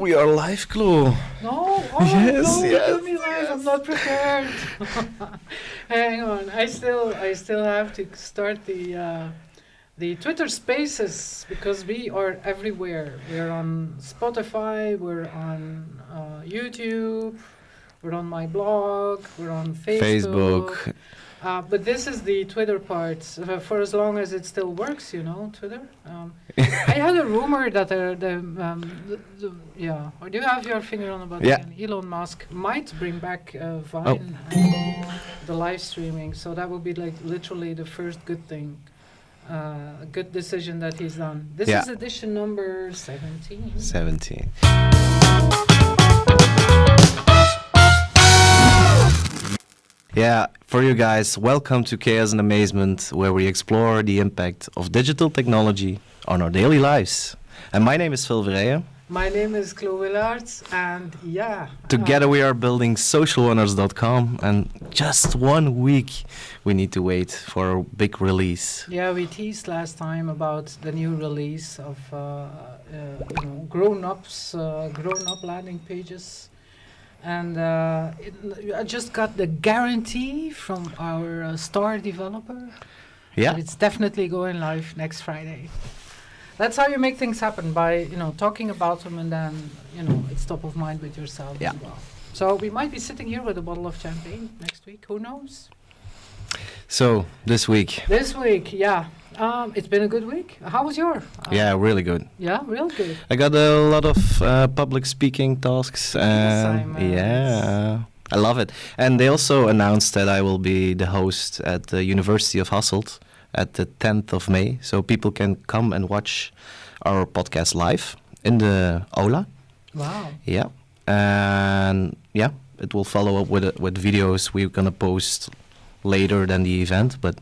we are live, Chloe. No, Yes, no, yes, give me live. I'm not prepared. Hang on, I still have to start the Twitter Spaces because we are everywhere. We're on Spotify. We're on YouTube. We're on my blog. We're on Facebook. But this is the Twitter part. For as long as it still works, Twitter. I had a rumor that or do you have your finger on the button? Yeah. Elon Musk might bring back Vine and the live streaming. So that would be like literally the first good thing, a good decision that he's done. This is edition number 17. 17. Yeah, for you guys, welcome to Chaos Amazement, where we explore the impact of digital technology on our daily lives. And my name is Phil Verheyen. My name is Chloe Willards, and together we are building socialrunners.com, and just 1 week we need to wait for a big release. Yeah, we teased last time about the new release of grown-up landing pages. And I just got the guarantee from our star developer that it's definitely going live next Friday. That's how you make things happen, by talking about them, and then it's top of mind with yourself as well. So we might be sitting here with a bottle of champagne next week. Who knows? So this week, it's been a good week. How was your? Really good. Yeah, real good. I got a lot of public speaking tasks, and I love it. And they also announced that I will be the host at the University of Hasselt at the 10th of May, so people can come and watch our podcast live in the aula. Wow. Yeah, and it will follow up with videos we're gonna post later than the event, but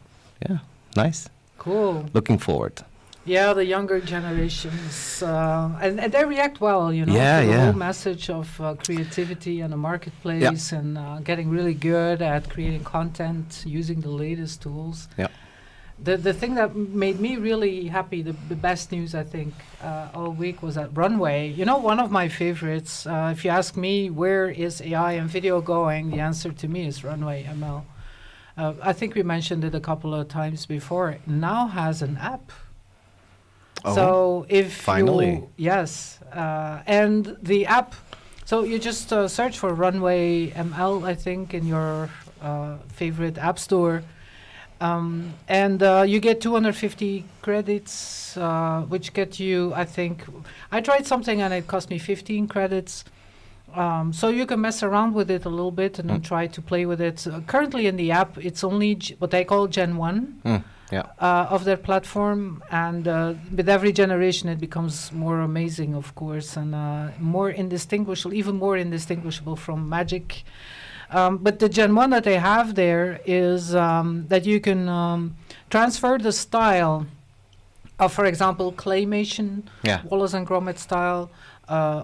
nice. Cool. Looking forward. Yeah, the younger generations, and they react well, to the whole message of creativity and the marketplace, and getting really good at creating content using the latest tools. Yeah. The thing that made me really happy, the best news I think all week, was that Runway. One of my favorites. If you ask me where is AI and video going, the answer to me is Runway ML. I think we mentioned it a couple of times before. It now has an app. Oh, so if finally. And the app. So you just search for Runway ML, I think, in your favorite app store. And you get 250 credits, which get you, I think, I tried something and it cost me 15 credits. So you can mess around with it a little bit and then try to play with it. Currently in the app, it's only what they call Gen 1 of their platform. And with every generation, it becomes more amazing, of course, and more indistinguishable, even more indistinguishable from Magic. But the Gen 1 that they have there is that you can transfer the style of, for example, claymation, Wallace and Gromit style,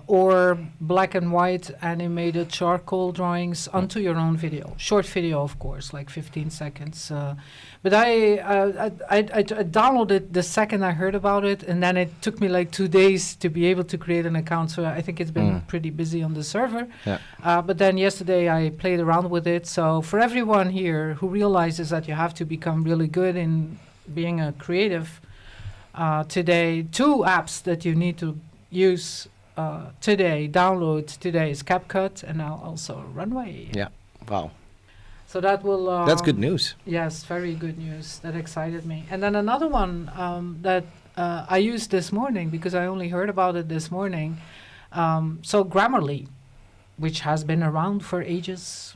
or black and white animated charcoal drawings onto your own video. Short video, of course, like 15 seconds. But I downloaded the second I heard about it, and then it took me like 2 days to be able to create an account. So I think it's been pretty busy on the server. Yeah. But then yesterday I played around with it. So for everyone here who realizes that you have to become really good in being a creative, today, 2 apps that you need to use download today is CapCut and now also Runway. Yeah, wow. So that will... that's good news. Yes, very good news. That excited me. And then another one that I used this morning, because I only heard about it this morning. So Grammarly, which has been around for ages.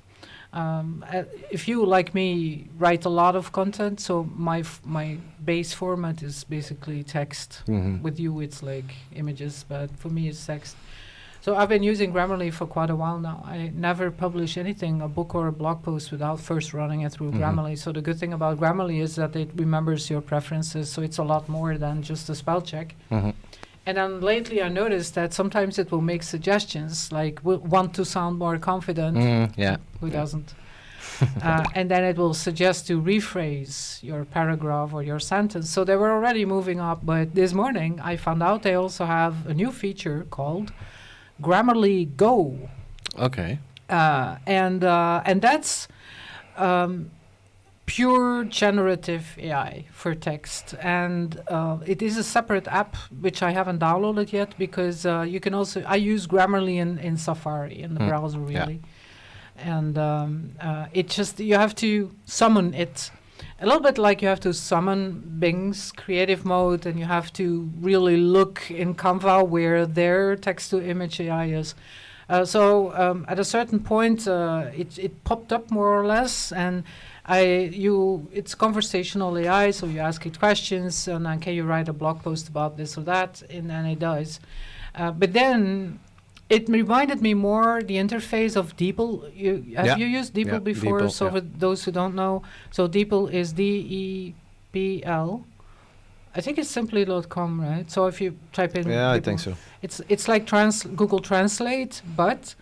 If you, like me, write a lot of content, so my base format is basically text. With you, it's like images, but for me, it's text. So I've been using Grammarly for quite a while now. I never publish anything, a book or a blog post, without first running it through Grammarly. So the good thing about Grammarly is that it remembers your preferences, so it's a lot more than just a spell check. And then lately I noticed that sometimes it will make suggestions, like want to sound more confident. Who doesn't? And then it will suggest to rephrase your paragraph or your sentence. So they were already moving up, but this morning I found out they also have a new feature called Grammarly Go. Okay. And that's pure generative AI for text. And it is a separate app, which I haven't downloaded yet, because you can also, I use Grammarly in Safari, in the browser, really. And it just, you have to summon it. A little bit like you have to summon Bing's creative mode, and you have to really look in Canva where their text-to-image AI is. So at a certain point, it popped up more or less, and it's conversational AI, so you ask it questions, and then can you write a blog post about this or that, and then it does. But then it reminded me more the interface of DeepL. Have you used DeepL before? DeepL, so for those who don't know, so DeepL is DeepL. I think it's simply.com, right? So if you type in I think so. It's like Google Translate, but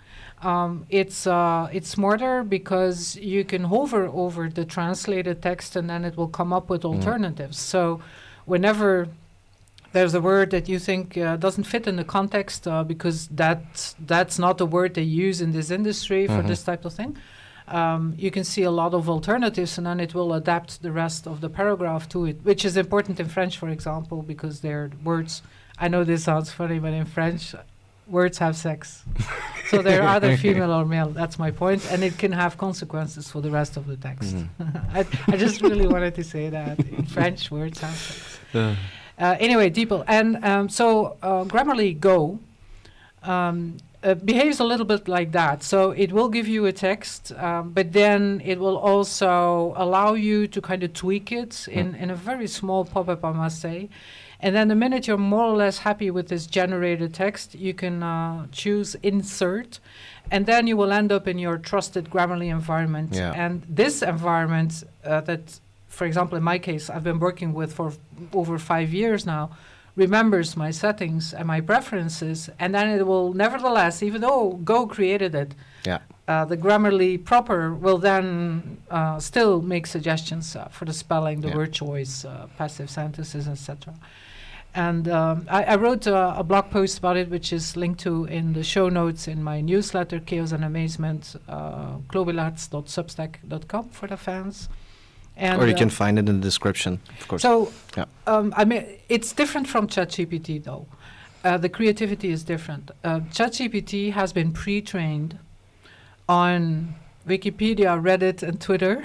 it's smarter because you can hover over the translated text and then it will come up with alternatives. So whenever there's a word that you think doesn't fit in the context because that's not the word they use in this industry for this type of thing, you can see a lot of alternatives, and then it will adapt the rest of the paragraph to it, which is important in French, for example, because their words, I know this sounds funny, but in French, words have sex. So they're either female or male, that's my point, and it can have consequences for the rest of the text. I just really wanted to say that. In French, words have sex. Anyway, DeepL. And so Grammarly Go behaves a little bit like that. So it will give you a text, but then it will also allow you to kind of tweak it in a very small pop-up, I must say. And then the minute you're more or less happy with this generated text, you can choose Insert, and then you will end up in your trusted Grammarly environment. And this environment that, for example, in my case, I've been working with for over 5 years now, remembers my settings and my preferences, and then it will nevertheless, even though Go created it, the Grammarly proper will then still make suggestions for the spelling, the word choice, passive sentences, etc. And I wrote a blog post about it, which is linked to in the show notes in my newsletter, Chaos Amazement, globilats.substack.com for the fans. And or you can find it in the description, of course. So, I mean, it's different from ChatGPT, though. The creativity is different. ChatGPT has been pre-trained on Wikipedia, Reddit, and Twitter.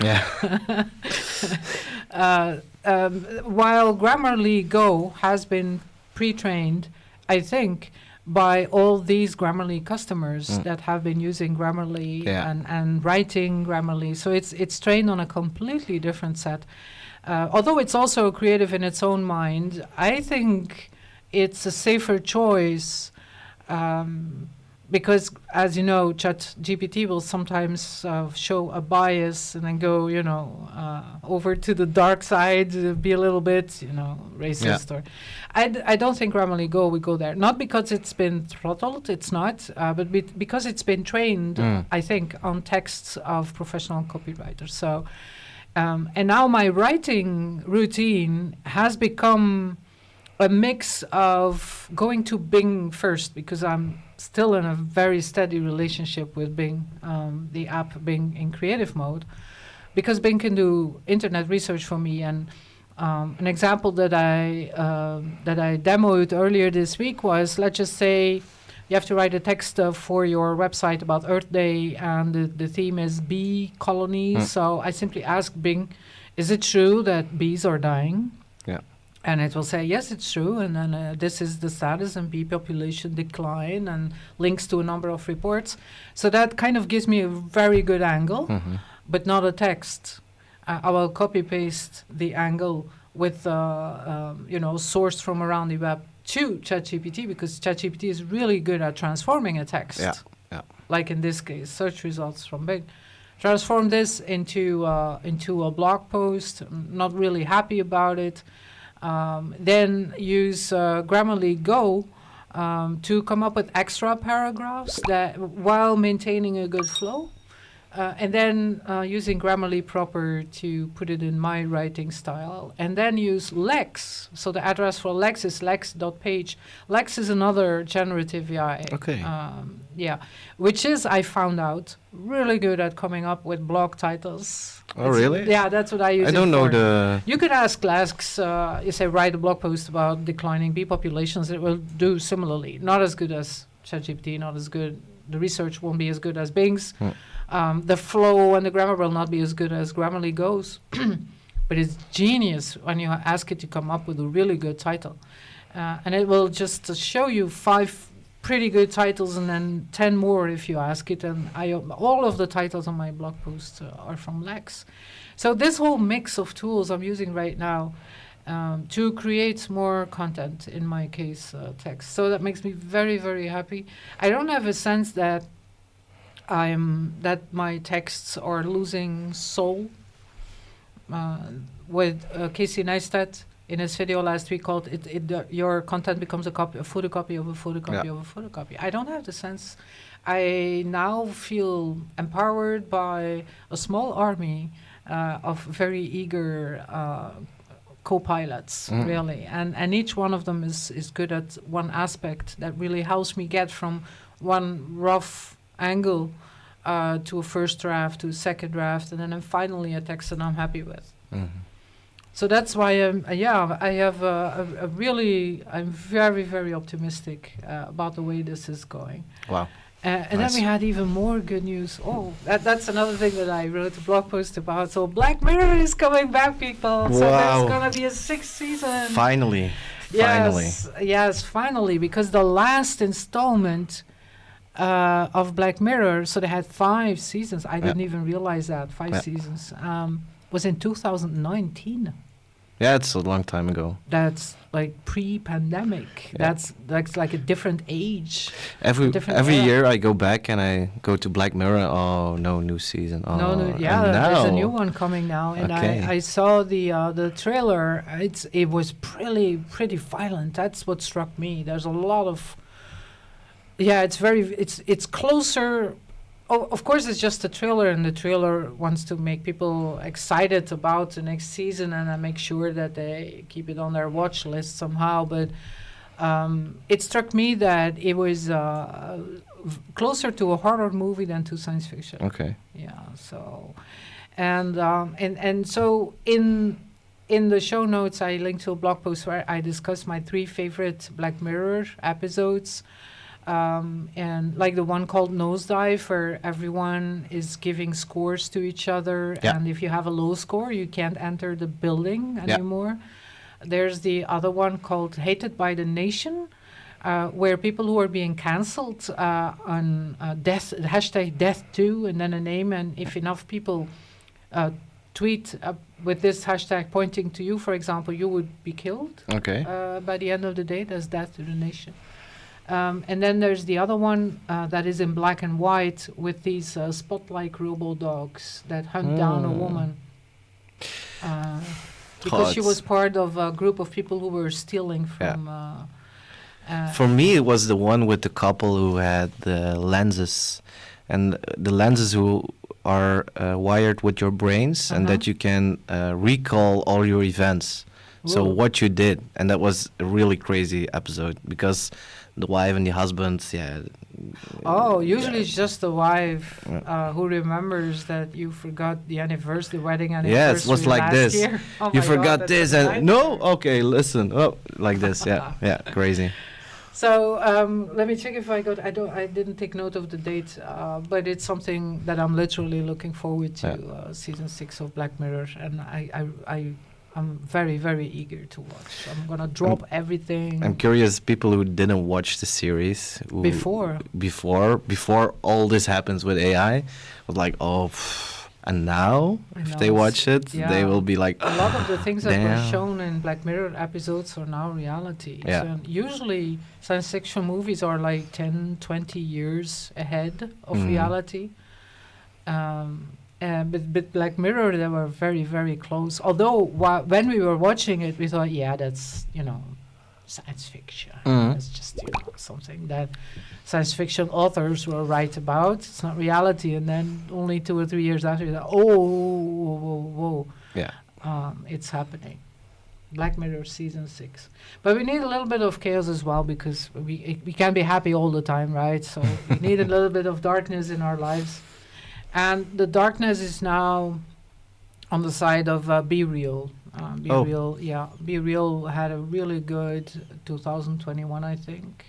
While Grammarly Go has been pre-trained, I think, by all these Grammarly customers that have been using Grammarly and writing Grammarly. So it's trained on a completely different set. Although it's also creative in its own mind, I think it's a safer choice because, as you know, ChatGPT will sometimes show a bias and then go, over to the dark side, be a little bit, racist. Or I don't think Grammarly Go would go there. Not because it's been throttled, it's not, but because it's been trained, I think, on texts of professional copywriters. So, and now my writing routine has become a mix of going to Bing first, because I'm still in a very steady relationship with Bing, the app Bing in creative mode, because Bing can do internet research for me. And an example that I demoed earlier this week was, let's just say you have to write a text for your website about Earth Day, and the theme is bee colonies. So I simply ask Bing, is it true that bees are dying? And it will say, yes, it's true. And then this is the status and bee population decline, and links to a number of reports. So that kind of gives me a very good angle, but not a text. I will copy paste the angle with, sourced from around the web to ChatGPT, because ChatGPT is really good at transforming a text. Like in this case, search results from Bing. Transform this into a blog post. I'm not really happy about it. Then use Grammarly Go to come up with extra paragraphs that, while maintaining a good flow. and then using Grammarly proper to put it in my writing style, and then use Lex. So the address for Lex is lex.page. Lex is another generative AI. Okay. Yeah, which is, I found out, really good at coming up with blog titles. Oh, really? Yeah, that's what I use. I don't know for. the... You could ask Lex, you say, write a blog post about declining bee populations. It will do similarly. Not as good as ChatGPT, not as good. The research won't be as good as Bing's. The flow and the grammar will not be as good as Grammarly goes. But it's genius when you ask it to come up with a really good title. And it will just show you 5 pretty good titles and then 10 more if you ask it. And all of the titles on my blog posts are from Lex. So this whole mix of tools I'm using right now to create more content, in my case, text. So that makes me very, very happy. I don't have a sense that my texts are losing soul. With Casey Neistat in his video last week called your content becomes a photocopy of a photocopy of a photocopy. I don't have the sense. I now feel empowered by a small army of very eager co-pilots, really, and each one of them is good at one aspect that really helps me get from one rough angle to a first draft, to a second draft, and then finally a text that I'm happy with. So that's why I'm very, very optimistic about the way this is going. Wow. And then we had even more good news. Oh, that's another thing that I wrote a blog post about. So Black Mirror is coming back, people. So there's going to be a 6th season. Finally. Yes, finally, because the last installment of Black Mirror, so they had 5 seasons. I didn't even realize that, 5 seasons, was in 2019. Yeah, it's a long time ago. That's like pre-pandemic. Yeah. That's like a different age. Every year I go back and I go to Black Mirror. Oh no, new season. Oh, there's a new one coming now, and I saw the trailer. It was pretty violent. That's what struck me. There's a lot of it's closer. Oh, of course, it's just a trailer, and the trailer wants to make people excited about the next season, and I make sure that they keep it on their watch list somehow. But it struck me that it was closer to a horror movie than to science fiction. Okay. Yeah. So, and so in the show notes, I linked to a blog post where I discuss my 3 favorite Black Mirror episodes. And like the one called Nosedive, where everyone is giving scores to each other, and if you have a low score, you can't enter the building anymore. There's the other one called Hated by the Nation, where people who are being cancelled on hashtag death2 and then a name, and if enough people tweet with this hashtag pointing to you, for example, you would be killed. Okay. By the end of the day, that's Death to the Nation. And then there's the other one that is in black and white with these spot-like robo-dogs that hunt down a woman. Because she was part of a group of people who were stealing from... For me, it was the one with the couple who had the lenses. And the lenses who are wired with your brains and that you can recall all your events. Whoa. So what you did. And that was a really crazy episode because... the wife and the husband, usually it's just the wife who remembers that you forgot the wedding anniversary. Yes, it was like this. Oh you forgot this and okay, listen. Oh, like this. Yeah, crazy. So let me check if I got. I didn't take note of the date, but it's something that I'm literally looking forward to. Season 6 of Black Mirror, and I'm very, very eager to watch. I'm gonna drop everything. I'm curious, people who didn't watch the series before all this happens with AI, was like, and now if they watch it, they will be like, a lot of the things that were shown in Black Mirror episodes are now reality. Yeah. So usually science fiction movies are like 10, 20 years ahead of reality. But Black Mirror, they were very, very close. Although when we were watching it, we thought, that's, science fiction. Mhm. It's just something that science fiction authors will write about. It's not reality, and then only 2 or 3 years after, you're like, whoa, Yeah. it's happening. Black Mirror season 6, but we need a little bit of chaos as well, because we can't be happy all the time, right? So we need a little bit of darkness in our lives, and the darkness is now on the side of BeReal. BeReal, yeah, BeReal had a really good 2021, I think,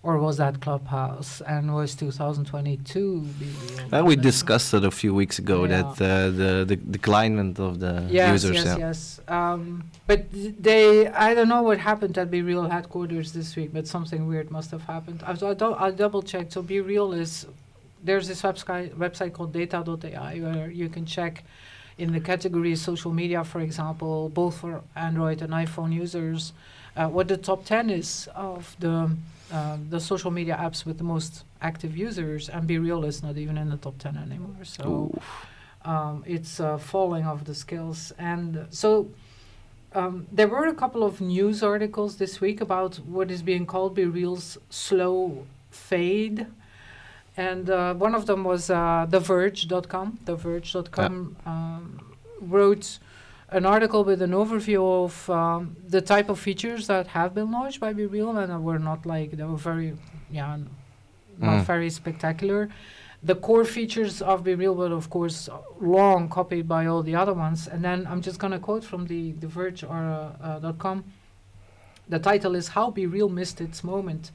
or was that Clubhouse? And was 2022 BeReal? We discussed it a few weeks ago, Yeah. that the declinement of the Yes, users. yes. But I don't know what happened at BeReal headquarters this week, but something weird must have happened. I double checked. So BeReal there's this website called data.ai where you can check in the category social media, for example, both for Android and iPhone users, what the top 10 is of the social media apps with the most active users, and BeReal is not even in the top 10 anymore. So it's falling off the scales. And so there were a couple of news articles this week about what is being called BeReal's slow fade. And one of them was TheVerge.com. TheVerge.com wrote an article with an overview of the type of features that have been launched by BeReal, and were not they were very, not very spectacular. The core features of BeReal were, of course, long copied by all the other ones. And then I'm just going to quote from the Verge.com. The title is "How BeReal Missed Its Moment."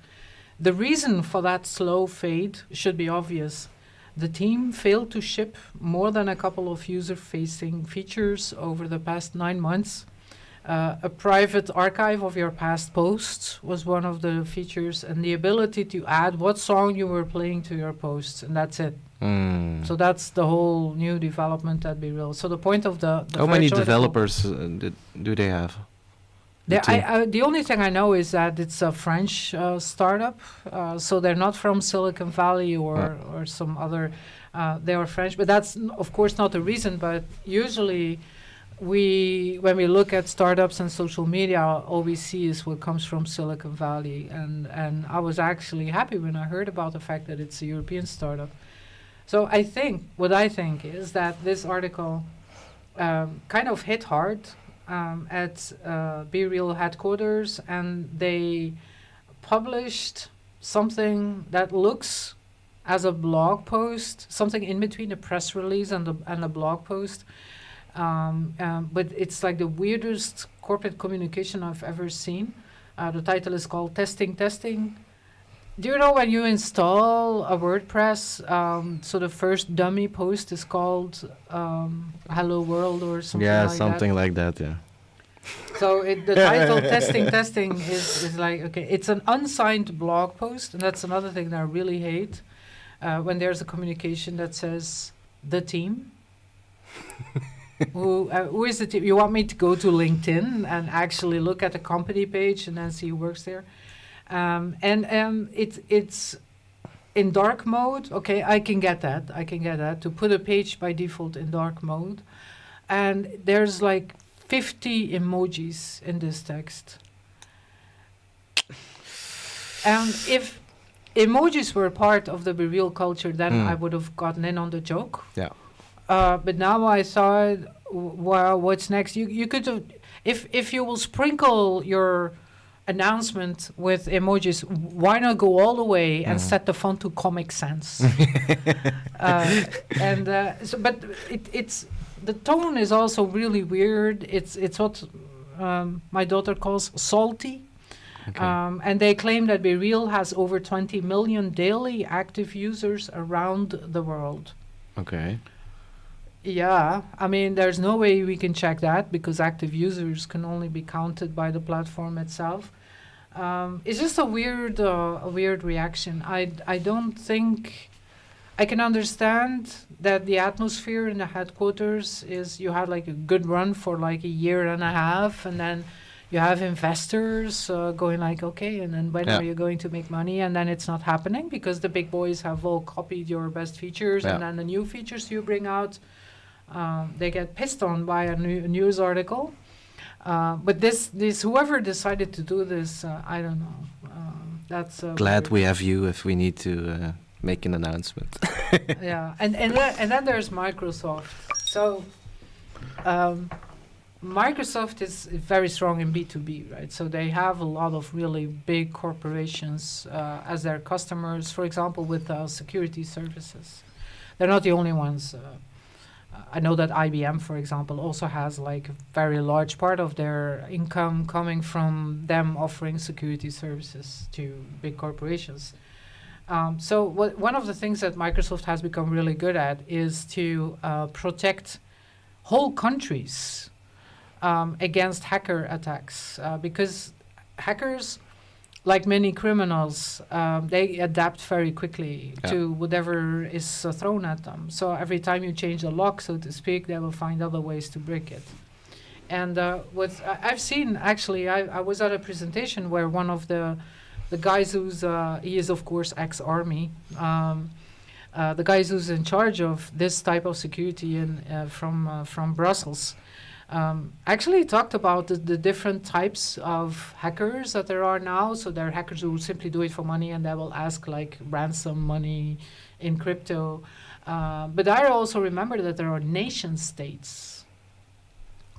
The reason for that slow fade should be obvious. The team failed to ship more than a couple of user-facing features over the past 9 months. A private archive of your past posts was one of the features, and the ability to add what song you were playing to your posts, and that's it. So that's the whole new development at BeReal. So the point of the How many Verge article- developers do they have? The only thing I know is that it's a French startup, so they're not from Silicon Valley or some other. They are French, but that's of course not the reason. But usually, when we look at startups and social media, all we see is what comes from Silicon Valley. And I was actually happy when I heard about the fact that it's a European startup. So what I think is that this article kind of hit hard at BeReal headquarters, and they published something that looks as a blog post, something in between a press release and a blog post. But it's like the weirdest corporate communication I've ever seen. The title is called Testing. Do you know when you install a WordPress, so the first dummy post is called Hello World or something like that? Yeah, something like that, yeah. So the title Testing is like, okay, it's an unsigned blog post, and that's another thing that I really hate, when there's a communication that says, the team. Who is the team? You want me to go to LinkedIn and actually look at the company page and then see who works there? It's in dark mode. Okay, I can get that. To put a page by default in dark mode. And there's like 50 emojis in this text. And if emojis were part of the BeReal culture, then I would have gotten in on the joke. Yeah. But now I thought, well, what's next? You could have, if you will sprinkle your announcement with emojis, why not go all the way and set the font to Comic Sans? But it's the tone is also really weird. It's what my daughter calls salty. Okay. And they claim that BeReal has over 20 million daily active users around the world. Okay. Yeah, I mean, there's no way we can check that because active users can only be counted by the platform itself. It's just a weird reaction. I don't think I can understand that the atmosphere in the headquarters is you had like a good run for like a year and a half, and then you have investors going like, okay, and then when are you going to make money? And then it's not happening because the big boys have all copied your best features, and then the new features you bring out, they get pissed on by a news article. But this whoever decided to do this, I don't know. That's Glad we have you if we need to make an announcement. yeah, and then there's Microsoft. So Microsoft is very strong in B2B, right? So they have a lot of really big corporations as their customers. For example, with security services, they're not the only ones. I know that IBM, for example, also has like a very large part of their income coming from them offering security services to big corporations. So one of the things that Microsoft has become really good at is to protect whole countries against hacker attacks, because hackers, like many criminals, they adapt very quickly to whatever is thrown at them. So every time you change the lock, so to speak, they will find other ways to break it. And what I've seen, actually, I was at a presentation where one of the guys who's, he is of course ex-army, the guys who's in charge of this type of security from Brussels, actually talked about the different types of hackers that there are now. So there are hackers who simply do it for money and they will ask like ransom money in crypto. But I also remember that there are nation states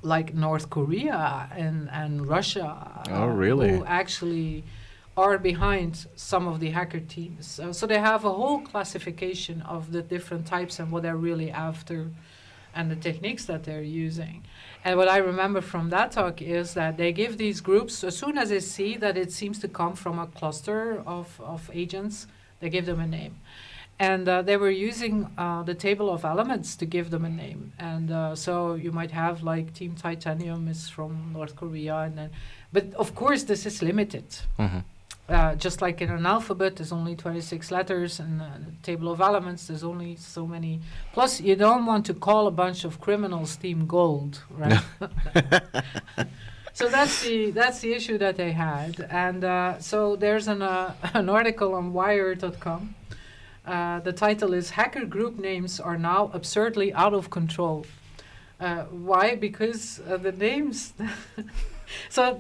like North Korea and Russia. Oh, really? Who actually are behind some of the hacker teams. So they have a whole classification of the different types and what they're really after and the techniques that they're using. And what I remember from that talk is that they give these groups, as soon as they see that it seems to come from a cluster of agents, they give them a name. And they were using the table of elements to give them a name. And so you might have like Team Titanium is from North Korea. And then, but of course, this is limited. Mm-hmm. Just like in an alphabet, there's only 26 letters, and the table of elements, there's only so many. Plus, you don't want to call a bunch of criminals Team Gold, right? So that's the issue that they had. And so there's an article on Wire.com. The title is "Hacker Group Names Are Now Absurdly Out of Control." Why? Because the names... So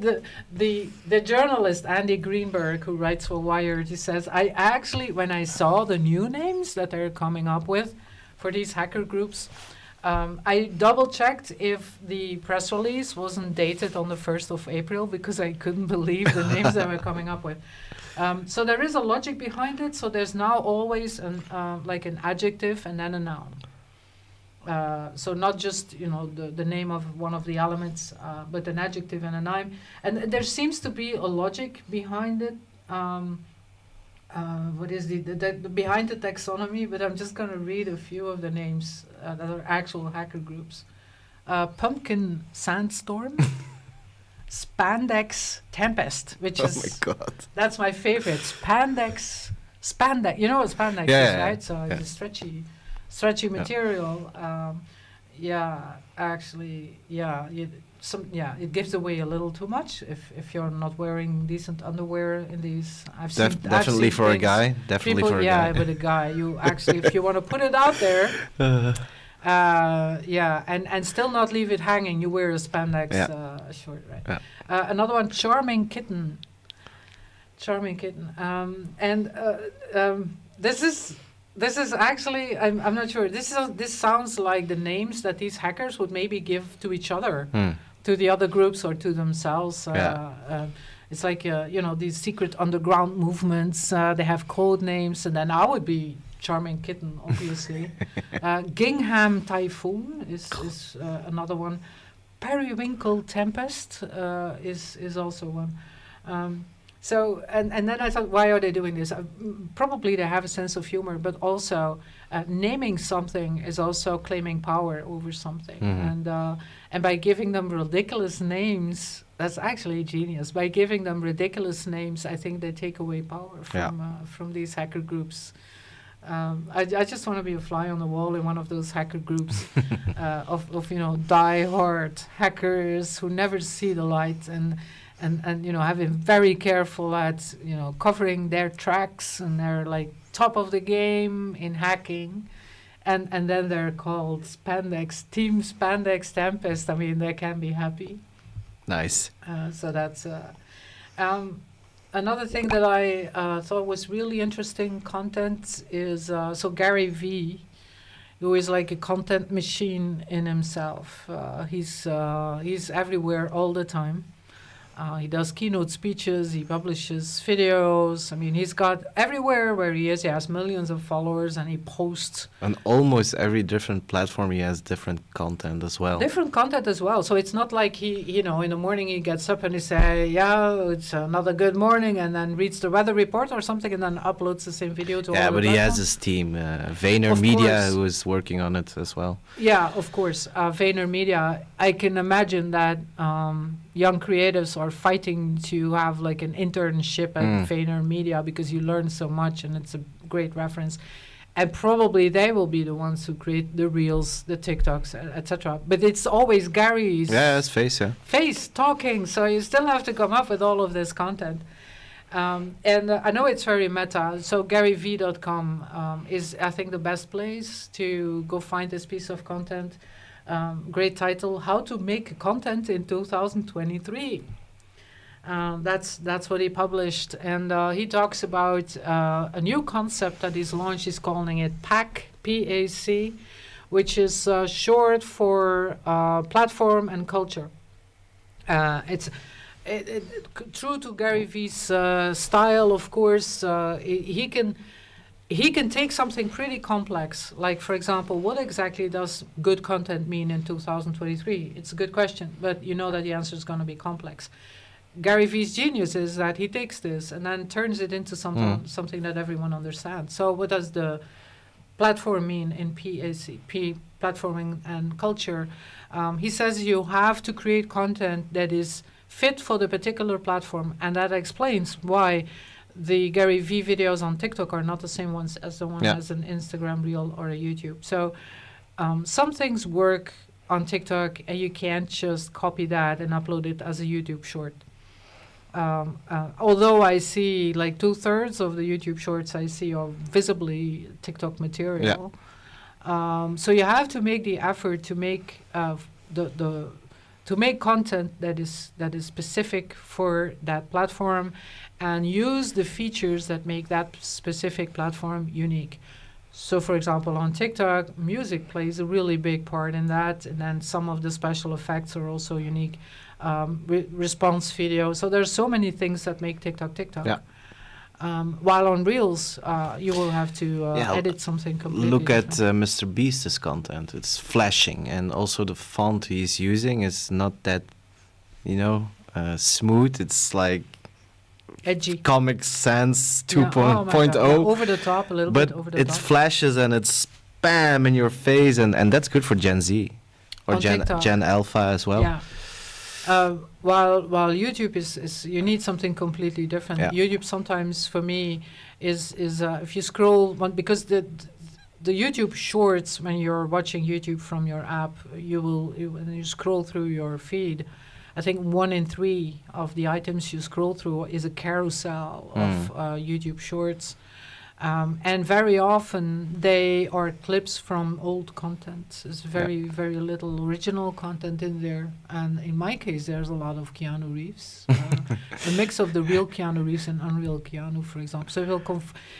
the journalist Andy Greenberg, who writes for Wired, he says, I actually, when I saw the new names that they're coming up with for these hacker groups, I double-checked if the press release wasn't dated on the 1st of April, because I couldn't believe the names they were coming up with. So there is a logic behind it. So there's now always like an adjective and then a noun. So not just the name of one of the elements, but an adjective and a noun. And there seems to be a logic behind it. What is the behind the taxonomy? But I'm just going to read a few of the names that are actual hacker groups. Pumpkin Sandstorm, Spandex Tempest, which is my God. That's my favorite. Spandex. You know what spandex is, right? So it's a stretchy material. It gives away a little too much if you're not wearing decent underwear in these. Definitely for a guy. Definitely for a guy. Yeah, but a guy, you actually, if you want to put it out there, and still not leave it hanging, you wear a spandex short, right? Yeah. Another one, Charming Kitten. This is actually, I'm not sure. This sounds like the names that these hackers would maybe give to each other, to the other groups or to themselves. It's like these secret underground movements. They have code names, and then I would be Charming Kitten, obviously. Gingham Typhoon is another one. Periwinkle Tempest is also one. So, and then I thought, why are they doing this? Probably they have a sense of humor, but also naming something is also claiming power over something. Mm-hmm. And by giving them ridiculous names, that's actually genius. By giving them ridiculous names, I think they take away power from these hacker groups. I just want to be a fly on the wall in one of those hacker groups of die-hard hackers who never see the light and have been very careful at covering their tracks, and they're like top of the game in hacking, and then they're called Team Spandex Tempest. I mean, they can be happy. Nice. So that's another thing that I thought was really interesting content is so Gary V, who is like a content machine in himself. He's everywhere all the time. He does keynote speeches, he publishes videos. I mean, he's got everywhere where he has millions of followers, and he posts. On almost every different platform, he has different content as well. Different content as well. So it's not like he, in the morning he gets up and he say, yeah, it's another good morning, and then reads the weather report or something, and then uploads the same video to all the Yeah, but he has platforms. his team, Vayner Of Media, course. who is working on it as well. Yeah, of course. Vayner Media, I can imagine that young creatives are fighting to have like an internship at Vayner Media, because you learn so much and it's a great reference. And probably they will be the ones who create the Reels, the TikToks, etc. But it's always Gary's face talking, so you still have to come up with all of this content. And I know it's very meta, so GaryV.com is, I think, the best place to go find this piece of content. Great title, How to Make Content in 2023. That's what he published, and he talks about a new concept that he's launched. He's calling it PAC, P-A-C, which is short for platform and culture. It's true to Gary V's style, of course. He can take something pretty complex, like, for example, what exactly does good content mean in 2023? It's a good question, but you know that the answer is going to be complex. Gary V's genius is that he takes this and then turns it into something that everyone understands. So what does the platform mean in PAC, platforming and culture? He says you have to create content that is fit for the particular platform, and that explains why the Gary V videos on TikTok are not the same ones as the one as an Instagram Reel or a YouTube. So some things work on TikTok, and you can't just copy that and upload it as a YouTube short. Although I see like 2/3 of the YouTube shorts I see are visibly TikTok material. So you have to make the effort to make to make content that is specific for that platform, and use the features that make that specific platform unique. So, for example, on TikTok, music plays a really big part in that, and then some of the special effects are also unique. Response video. So there's so many things that make TikTok TikTok. Yeah. While on Reels, you will have to edit something completely Look at different. Mr. Beast's content. It's flashing, and also the font he's using is not that, smooth. It's like Edgy. Comic Sans Yeah, 2.0. over the top, a little But bit over the it top. flashes and it's spam in your face, and that's good for Gen Z or On Gen TikTok. Alpha as well. Yeah. While YouTube is you need something completely different. Yeah. YouTube sometimes for me is if you scroll because the YouTube shorts, when you're watching YouTube from your app, when you scroll through your feed, I think 1 in 3 of the items you scroll through is a carousel of YouTube shorts. And very often they are clips from old content. There's very little original content in there. And in my case, there's a lot of Keanu Reeves. A mix of the real Keanu Reeves and unreal Keanu, for example. So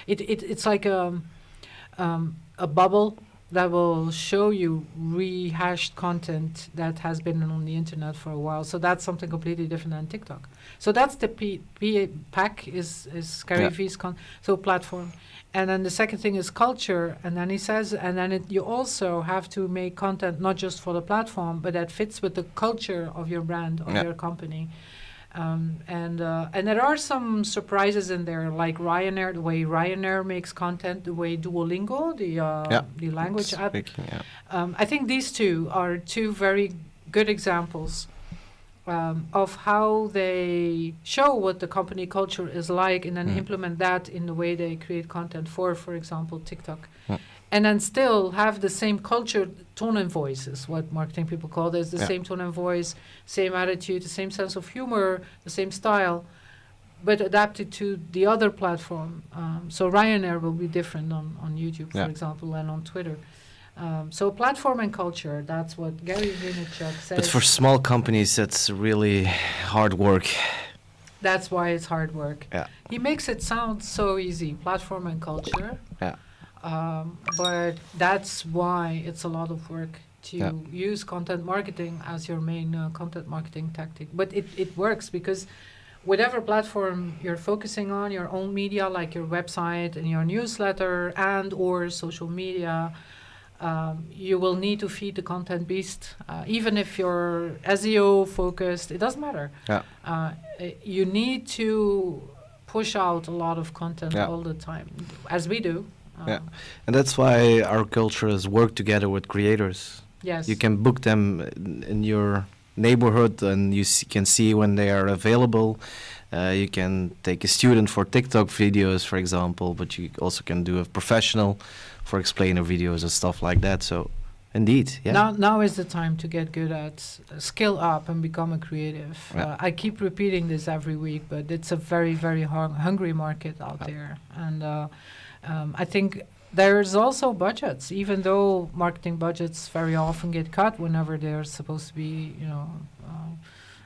it's like a bubble that will show you rehashed content that has been on the internet for a while. So that's something completely different than TikTok. So that's the PAC is Gary V's platform. And then the second thing is culture. And then he says, you also have to make content not just for the platform, but that fits with the culture of your brand, of your company. And there are some surprises in there, like Ryanair, the way Ryanair makes content, the way Duolingo, the language app. I think these two are two very good examples of how they show what the company culture is like, and then implement that in the way they create content for example, TikTok. And then still have the same culture, tone and voice is what marketing people call this, the same tone and voice, same attitude, the same sense of humor, the same style, but adapted to the other platform. So Ryanair will be different on YouTube, for example, and on Twitter. So platform and culture, that's what Gary Vaynerchuk says. But for small companies, that's really hard work. That's why it's hard work. Yeah. He makes it sound so easy, platform and culture. Yeah. But that's why it's a lot of work to use content marketing as your main content marketing tactic. But it works because whatever platform you're focusing on, your own media like your website and your newsletter and or social media, you will need to feed the content beast. Even if you're SEO focused, it doesn't matter. Yeah. You need to push out a lot of content all the time, as we do. Yeah, and that's why our culture has worked together with creators. Yes. You can book them in your neighborhood, and you can see when they are available. You can take a student for TikTok videos, for example, but you also can do a professional for explainer videos and stuff like that. So, indeed, yeah. Now is the time to get good at skill up and become a creative. Yeah. I keep repeating this every week, but it's a very, very hungry market out there. And I think there's also budgets, even though marketing budgets very often get cut whenever they're supposed to be,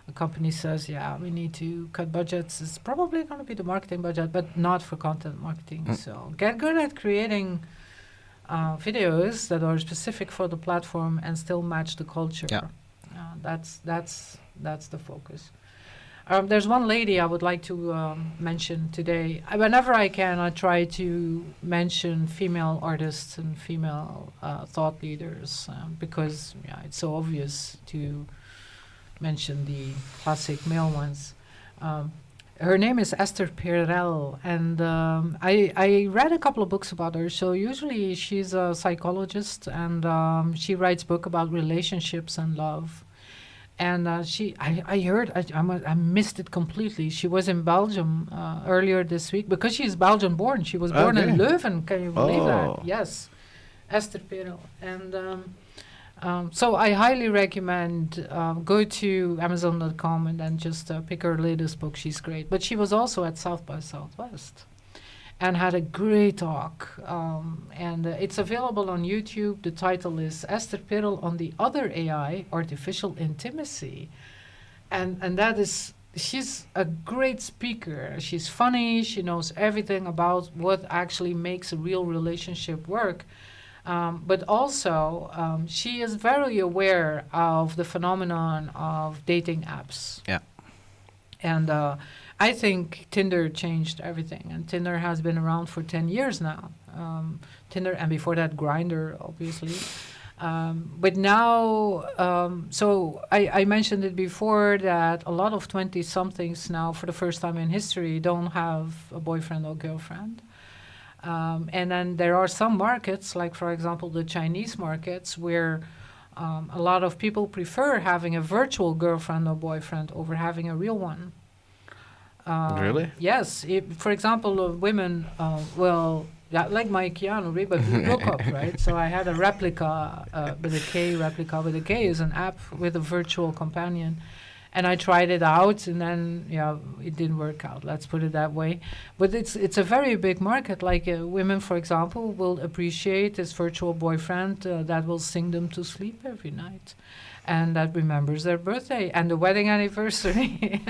a company says, yeah, we need to cut budgets. It's probably going to be the marketing budget, but not for content marketing. So get good at creating videos that are specific for the platform and still match the culture. Yeah. That's the focus. There's one lady I would like to mention today. Whenever I can, I try to mention female artists and female thought leaders because it's so obvious to mention the classic male ones. Her name is Esther Perel, and I read a couple of books about her. So usually she's a psychologist, and she writes book about relationships and love. And I missed it completely. She was in Belgium earlier this week because she's Belgian born. She was born in Leuven. Can you believe that? Yes, Esther Perel. And so I highly recommend go to Amazon.com and then just pick her latest book. She's great. But she was also at South by Southwest and had a great talk. And it's available on YouTube. The title is Esther Perel on the Other AI, Artificial Intimacy. And that is, she's a great speaker. She's funny. She knows everything about what actually makes a real relationship work. But also, she is very aware of the phenomenon of dating apps. Yeah. And I think Tinder changed everything. And Tinder has been around for 10 years now. Tinder, and before that, Grindr, obviously. But now, so I mentioned it before that a lot of 20-somethings now, for the first time in history, don't have a boyfriend or girlfriend. And then there are some markets, like, for example, the Chinese markets, where a lot of people prefer having a virtual girlfriend or boyfriend over having a real one. Really? Yes. For example, women, like my Keanu Reeves hookup, right? So I had a replica with a K. Replica with a K is an app with a virtual companion. And I tried it out, and then, it didn't work out. Let's put it that way. But it's a very big market. Like women, for example, will appreciate this virtual boyfriend that will sing them to sleep every night, and that remembers their birthday and the wedding anniversary,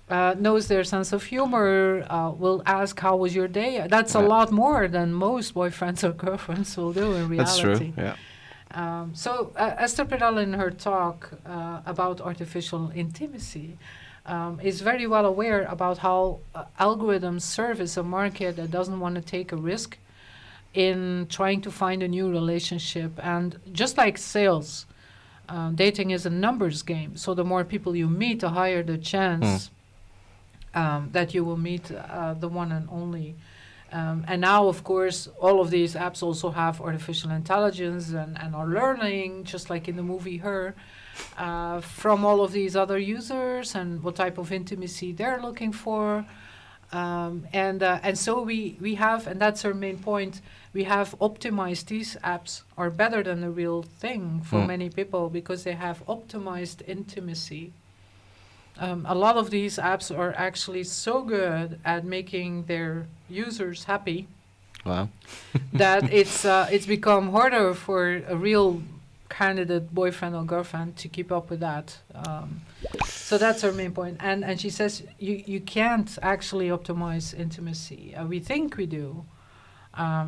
knows their sense of humor, will ask, how was your day? That's a lot more than most boyfriends or girlfriends will do in reality. That's true, yeah. So Esther Perel, in her talk about artificial intimacy, is very well aware about how algorithms serve as a market that doesn't want to take a risk in trying to find a new relationship. And just like sales, dating is a numbers game. So the more people you meet, the higher the chance that you will meet the one and only. And now, of course, all of these apps also have artificial intelligence and are learning, just like in the movie Her, from all of these other users and what type of intimacy they're looking for. And so we have, and that's our main point, we have optimized these apps are better than the real thing for many people because they have optimized intimacy. A lot of these apps are actually so good at making their users happy Wow. that it's become harder for a real candidate boyfriend or girlfriend to keep up with that. So that's her main point. And she says you can't actually optimize intimacy. We think we do.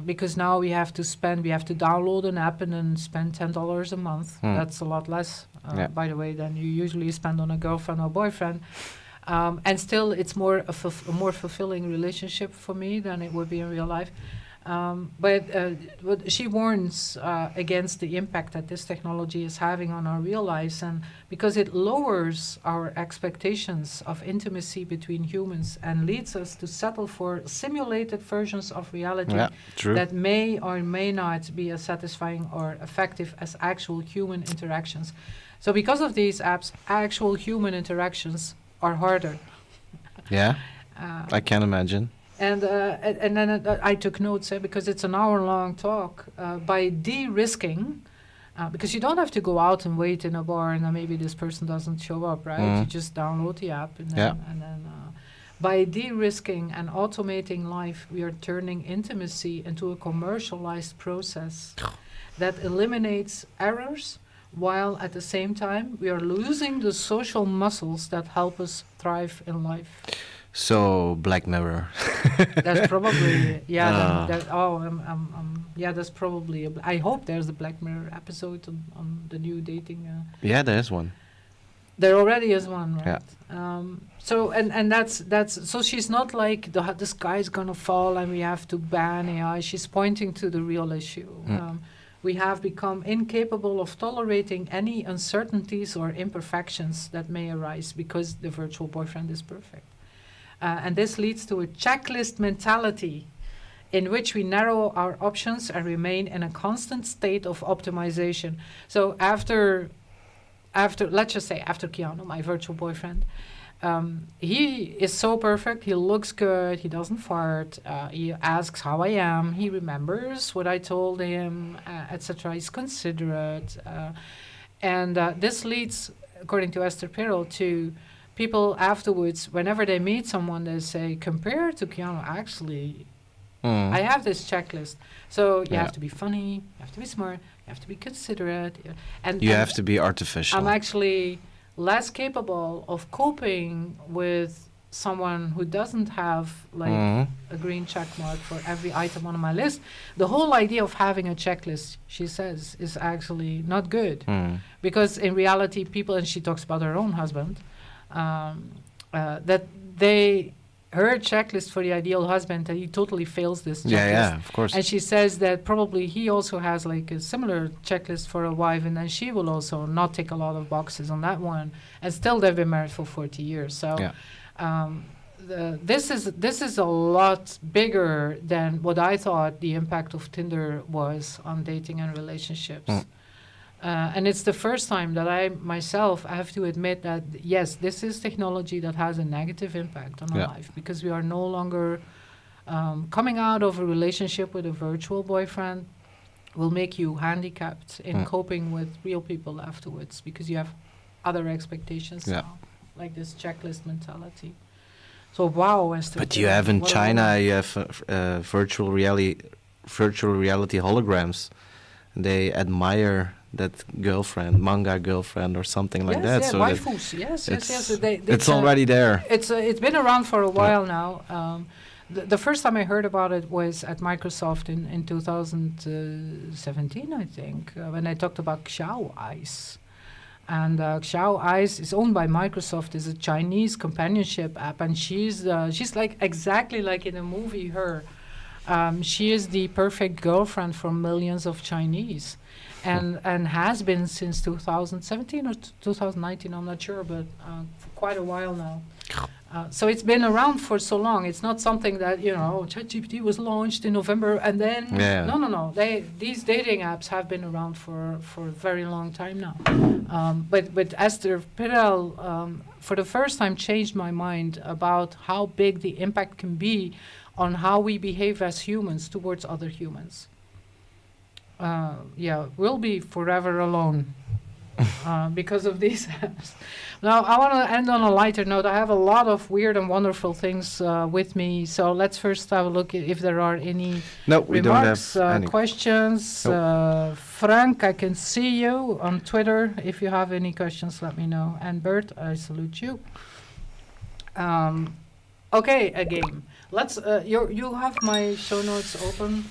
Because now we have to download an app and then spend $10 a month. That's a lot less, by the way, than you usually spend on a girlfriend or boyfriend. And still, it's more a more fulfilling relationship for me than it would be in real life. But she warns against the impact that this technology is having on our real lives, and because it lowers our expectations of intimacy between humans and leads us to settle for simulated versions of reality that may or may not be as satisfying or effective as actual human interactions. So because of these apps, actual human interactions are harder. Yeah, I can imagine. And then I took notes because it's an hour-long talk. By de-risking, because you don't have to go out and wait in a bar and maybe this person doesn't show up, right? You just download the app and then by de-risking and automating life, we are turning intimacy into a commercialized process that eliminates errors, while at the same time we are losing the social muscles that help us thrive in life. So Black Mirror. That's probably that's probably. I hope there's a Black Mirror episode on the new dating. Yeah, there is one. There already is one, right? Yeah. So and that's so she's not like the sky's gonna fall and we have to ban AI. She's pointing to the real issue. We have become incapable of tolerating any uncertainties or imperfections that may arise because the virtual boyfriend is perfect. And this leads to a checklist mentality in which we narrow our options and remain in a constant state of optimization. So after let's just say after Keanu, my virtual boyfriend, he is so perfect. He looks good. He doesn't fart. He asks how I am. He remembers what I told him, etc. He's considerate. And this leads, according to Esther Perel, to people afterwards, whenever they meet someone, they say, compared to Keanu, actually, I have this checklist. So you have to be funny, you have to be smart, you have to be considerate. And you have to be artificial. I'm actually less capable of coping with someone who doesn't have like a green check mark for every item on my list. The whole idea of having a checklist, she says, is actually not good. Because in reality, people, and she talks about her own husband, that her checklist for the ideal husband, that he totally fails this checklist. Yeah, of course. And she says that probably he also has like a similar checklist for a wife, and then she will also not tick a lot of boxes on that one, and still they've been married for 40 years. So this is a lot bigger than what I thought the impact of Tinder was on dating and relationships. And it's the first time that I have to admit that, yes, this is technology that has a negative impact on our life, because we are no longer coming out of a relationship with a virtual boyfriend will make you handicapped in coping with real people afterwards, because you have other expectations now, like this checklist mentality. So, wow. But you have in China, you have virtual reality holograms. They admire that girlfriend, manga girlfriend, or something like that. Yeah, so waifus. Yes. It's already there. It's been around for a while now. The first time I heard about it was at Microsoft in 2017, I think, when I talked about Xiao Eyes. And Xiao Eyes is owned by Microsoft. Is a Chinese companionship app, and she's like exactly like in the movie Her. She is the perfect girlfriend for millions of Chinese, and has been since 2017 or 2019. I'm not sure, but for quite a while now. So it's been around for so long. It's not something that ChatGPT was launched in November and then no. These dating apps have been around for a very long time now. But Esther Perel, for the first time, changed my mind about how big the impact can be on how we behave as humans towards other humans. We'll be forever alone. because of these apps. Now, I want to end on a lighter note. I have a lot of weird and wonderful things with me. So let's first have a look at if there are any No, we remarks, don't have any questions. Nope. Frank, I can see you on Twitter. If you have any questions, let me know. And Bert, I salute you. Okay, a game. Let's. You have my show notes open,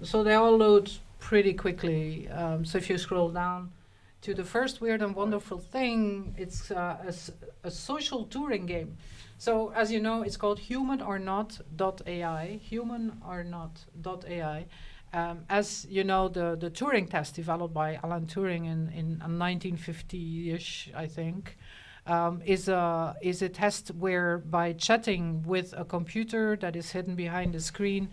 so they all load pretty quickly. So if you scroll down to the first weird and wonderful thing, it's a social Turing game. So as you know, it's called Human or Not.ai. Human or Not.ai. As you know, the Turing test developed by Alan Turing in 1950-ish, I think, is a test where by chatting with a computer that is hidden behind the screen,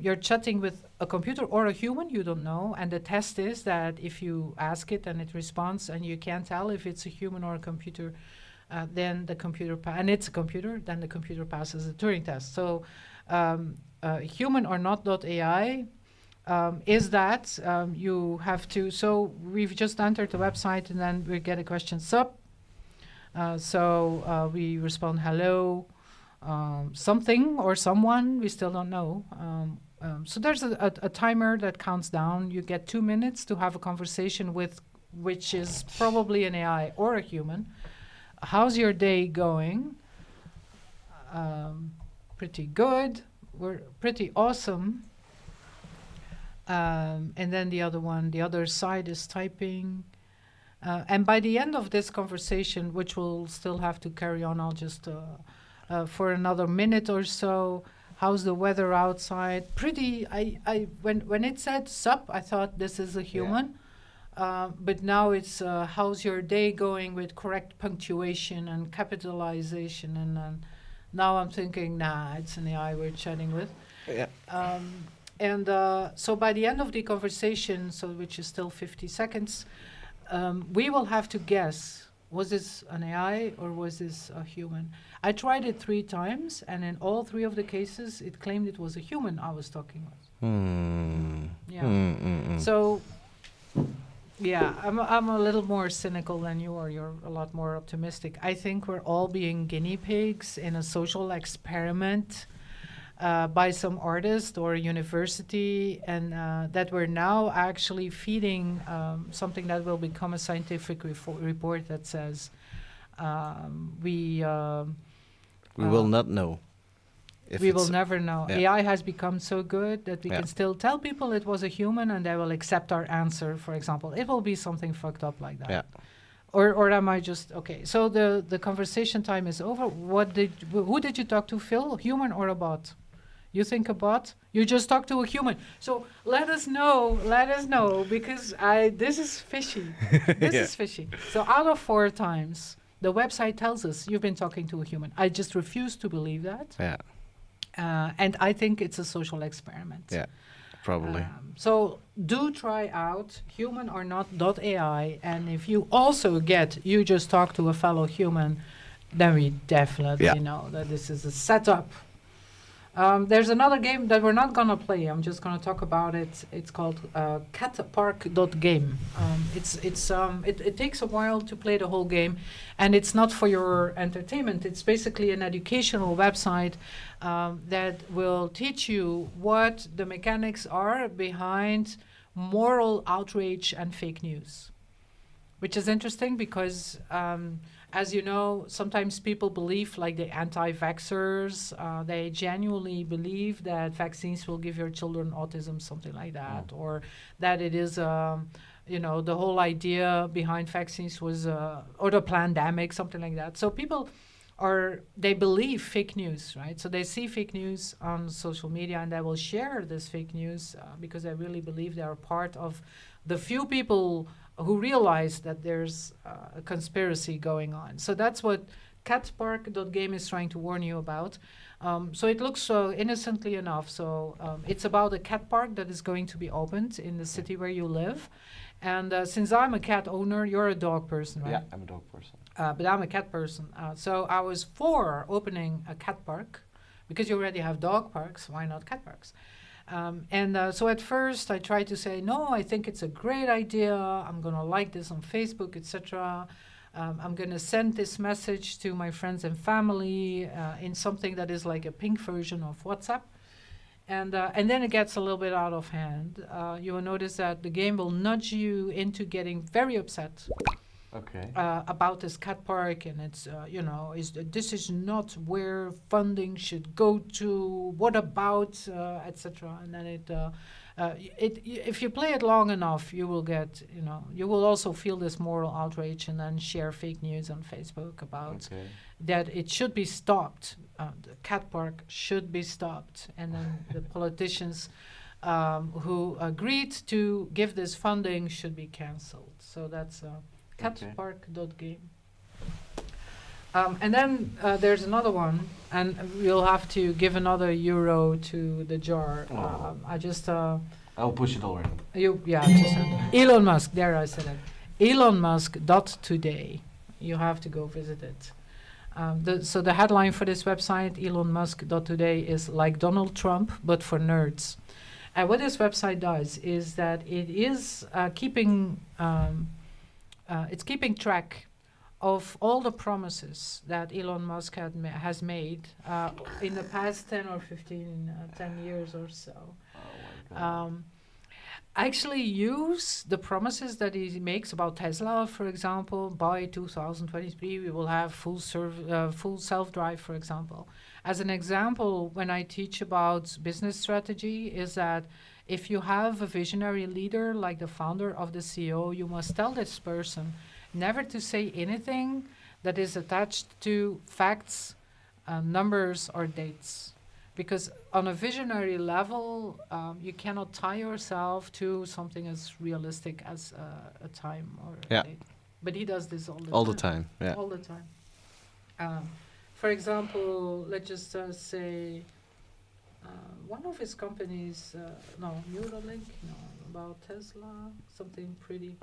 you're chatting with a computer or a human, you don't know, and the test is that if you ask it and it responds and you can't tell if it's a human or a computer, then the computer, and it's a computer, then the computer passes the Turing test. So Human or Not.ai is that you have to, so we've just entered the website and then we get a question, sup. So we respond hello, something or someone, we still don't know. So there's a timer that counts down. You get 2 minutes to have a conversation with, which is probably an AI or a human. How's your day going? Pretty good. We're pretty awesome. And then the other side is typing. And by the end of this conversation, which will still have to carry on, I'll just, for another minute or so, how's the weather outside? Pretty, when it said sup, I thought this is a human. Yeah. But now it's how's your day going with correct punctuation and capitalization. And now I'm thinking, nah, it's an AI we're chatting with. Yeah. And so by the end of the conversation, so which is still 50 seconds, we will have to guess, was this an AI or was this a human? I tried it 3 times, and in all 3 of the cases, it claimed it was a human I was talking with. Yeah. So, yeah, I'm a little more cynical than you are. You're a lot more optimistic. I think we're all being guinea pigs in a social experiment by some artist or a university, and that we're now actually feeding something that will become a scientific report that says we will not know. We will never know. Yeah. AI has become so good that we can still tell people it was a human and they will accept our answer, for example. It will be something fucked up like that. Yeah. Or am I just, okay, so the conversation time is over. Who did you talk to, Phil? Human or a bot? You think a bot? You just talked to a human. So let us know, because this is fishy. This is fishy. So out of 4 times, the website tells us you've been talking to a human. I just refuse to believe that. Yeah. And I think it's a social experiment. Yeah, probably. So do try out Human or Not.ai, and if you also get you just talk to a fellow human, then we definitely know that this is a setup. There's another game that we're not gonna play. I'm just gonna talk about it. It's called catpark.game. It takes a while to play the whole game, and it's not for your entertainment. It's basically an educational website that will teach you what the mechanics are behind moral outrage and fake news, which is interesting because as you know, sometimes people believe, like the anti-vaxxers, they genuinely believe that vaccines will give your children autism, something like that, or that it is, the whole idea behind vaccines was, or the pandemic, something like that. So people they believe fake news, right? So they see fake news on social media and they will share this fake news because they really believe they are part of the few people who realize that there's a conspiracy going on. So that's what catpark.game is trying to warn you about. So it looks so innocently enough. So it's about a cat park that is going to be opened in the city where you live. And since I'm a cat owner, you're a dog person, right? Yeah, I'm a dog person. But I'm a cat person. So I was for opening a cat park because you already have dog parks. Why not cat parks? So at first I tried to say, no, I think it's a great idea. I'm going to like this on Facebook, etc. I'm going to send this message to my friends and family in something that is like a pink version of WhatsApp. And then it gets a little bit out of hand. You will notice that the game will nudge you into getting very upset about this cat park, and it's this is not where funding should go to. What about etc. And then if you play it long enough, you will get you will also feel this moral outrage, and then share fake news on Facebook about that it should be stopped. The cat park should be stopped, and then the politicians who agreed to give this funding should be cancelled. So that's catpark.game. And then there's another one, and we'll have to give another euro to the jar. I'll push it already. Elon Musk. There, I said it. Elon Musk .today. You have to go visit it. So the headline for this website, Elon Musk .today, is like Donald Trump, but for nerds. And what this website does is that it is keeping track of all the promises that Elon Musk has made in the past 10 or 10 years or so. Actually use the promises that he makes about Tesla, for example. By 2023, we will have full self-drive, for example. As an example, when I teach about business strategy, is that if you have a visionary leader, like the founder of the CEO, you must tell this person never to say anything that is attached to facts, numbers, or dates. Because on a visionary level, you cannot tie yourself to something as realistic as a time or a date. But he does this all the time. All the time. For example, let's just say one of his companies, Neuralink, about Tesla, something pretty.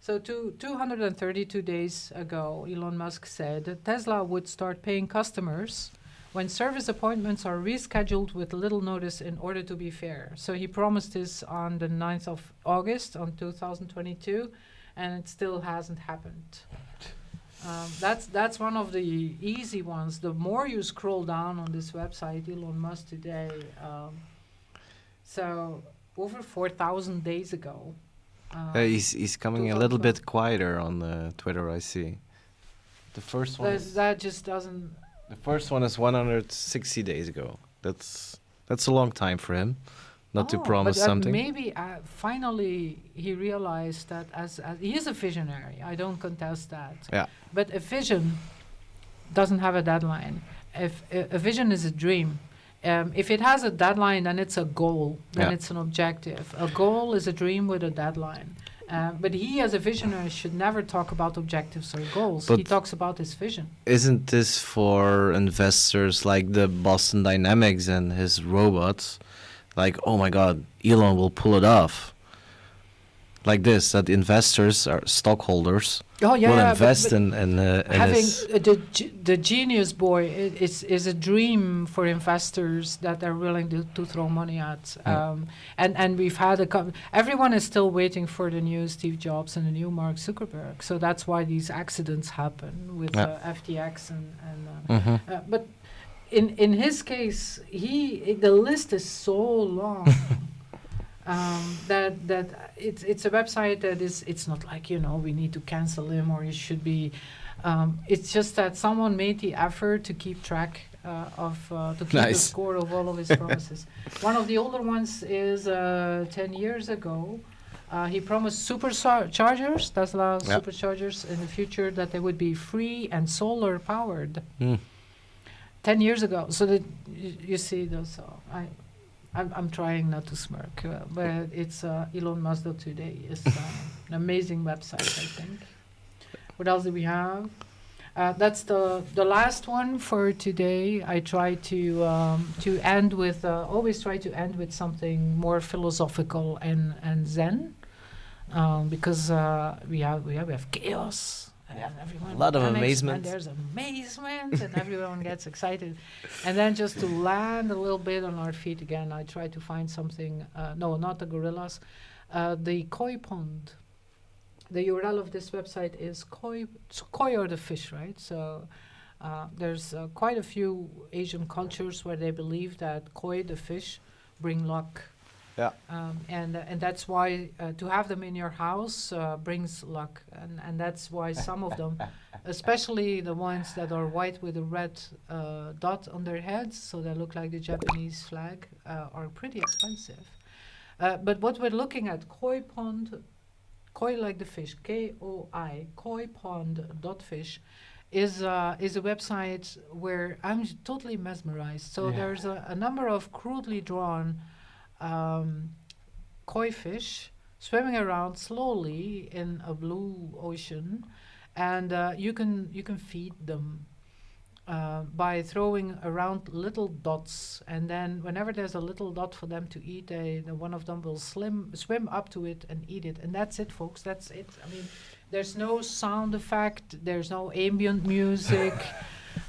So 232 days ago, Elon Musk said that Tesla would start paying customers when service appointments are rescheduled with little notice in order to be fair. So he promised this on the 9th of August on 2022, and it still hasn't happened. That's one of the easy ones. The more you scroll down on this website, Elon Musk today, so over 4,000 days ago. He's coming a little bit quieter on the Twitter, I see. The first one that just doesn't... The first one is 160 days ago. That's a long time for him, not to promise something. Maybe finally he realized that as he is a visionary. I don't contest that. Yeah. But a vision doesn't have a deadline. If a vision is a dream, if it has a deadline, then it's a goal. Then it's an objective. A goal is a dream with a deadline. But he, as a visionary, should never talk about objectives or goals. But he talks about his vision. Isn't this for investors like the Boston Dynamics and his robots? Like, oh my God, Elon will pull it off. Like this, that investors or stockholders will invest in having the genius boy is a dream for investors that are willing to throw money at. And we've had everyone is still waiting for the new Steve Jobs and the new Mark Zuckerberg. So that's why these accidents happen with FTX but in his case, the list is so long. That it's a website that it's not like we need to cancel him or he should be. It's just that someone made the effort to keep track to keep the score of all of his promises. One of the older ones is 10 years ago. He promised superchargers, Tesla superchargers in the future, that they would be free and solar powered. 10 years ago. So that you see those. I'm trying not to smirk, but it's Elon Musk today. It's an amazing website, I think. What else do we have? That's the last one for today. I try to end with always try to end with something more philosophical and zen, because we have chaos And everyone A lot of panics, amazement. And there's amazement, and everyone gets excited. And then just to land a little bit on our feet again, I try to find something. No, not the gorillas. The koi pond. The URL of this website is koi or the fish, right? So there's quite a few Asian cultures where they believe that koi, the fish, bring luck. Yeah. And that's why to have them in your house brings luck. And that's why some of them, especially the ones that are white with a red dot on their heads, so they look like the Japanese flag, are pretty expensive. But what we're looking at, koi pond, koi like the fish, K-O-I, koipond.fish, is a website where I'm totally mesmerized. So there's a number of crudely drawn koi fish swimming around slowly in a blue ocean, and you can feed them by throwing around little dots, and then whenever there's a little dot for them to eat, one of them will swim up to it and eat it, and that's it, folks. That's it. I mean, there's no sound effect, there's no ambient music.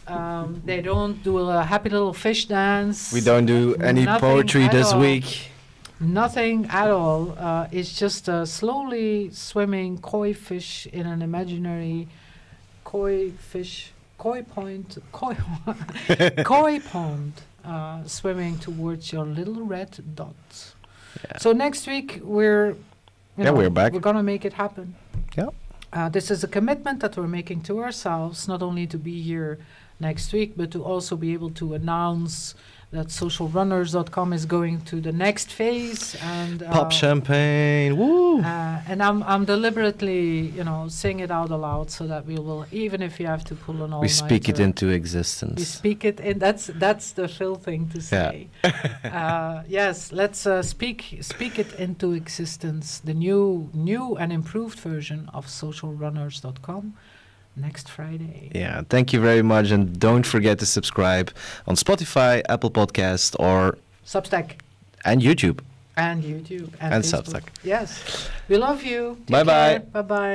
They don't do a happy little fish dance. We don't do any Nothing poetry at this all. week. Nothing at all. It's just a slowly swimming koi fish in an imaginary koi pond, swimming towards your little red dots. Yeah. So next week we're back. We're gonna make it happen. Yeah. This is a commitment that we're making to ourselves, not only to be here next week, but to also be able to announce that socialrunners.com is going to the next phase, and Pop champagne, woo! and I'm deliberately, saying it out aloud so that we will, even if you have to pull an all-nighter. We speak it into existence. We speak it in. That's the Phil thing to say. Yes, let's speak it into existence. The new and improved version of socialrunners.com. Next Friday. Yeah, thank you very much, and don't forget to subscribe on Spotify, Apple Podcast, or Substack. And YouTube. And YouTube. And Facebook. Substack. Yes. We love you. Bye-bye. Bye-bye.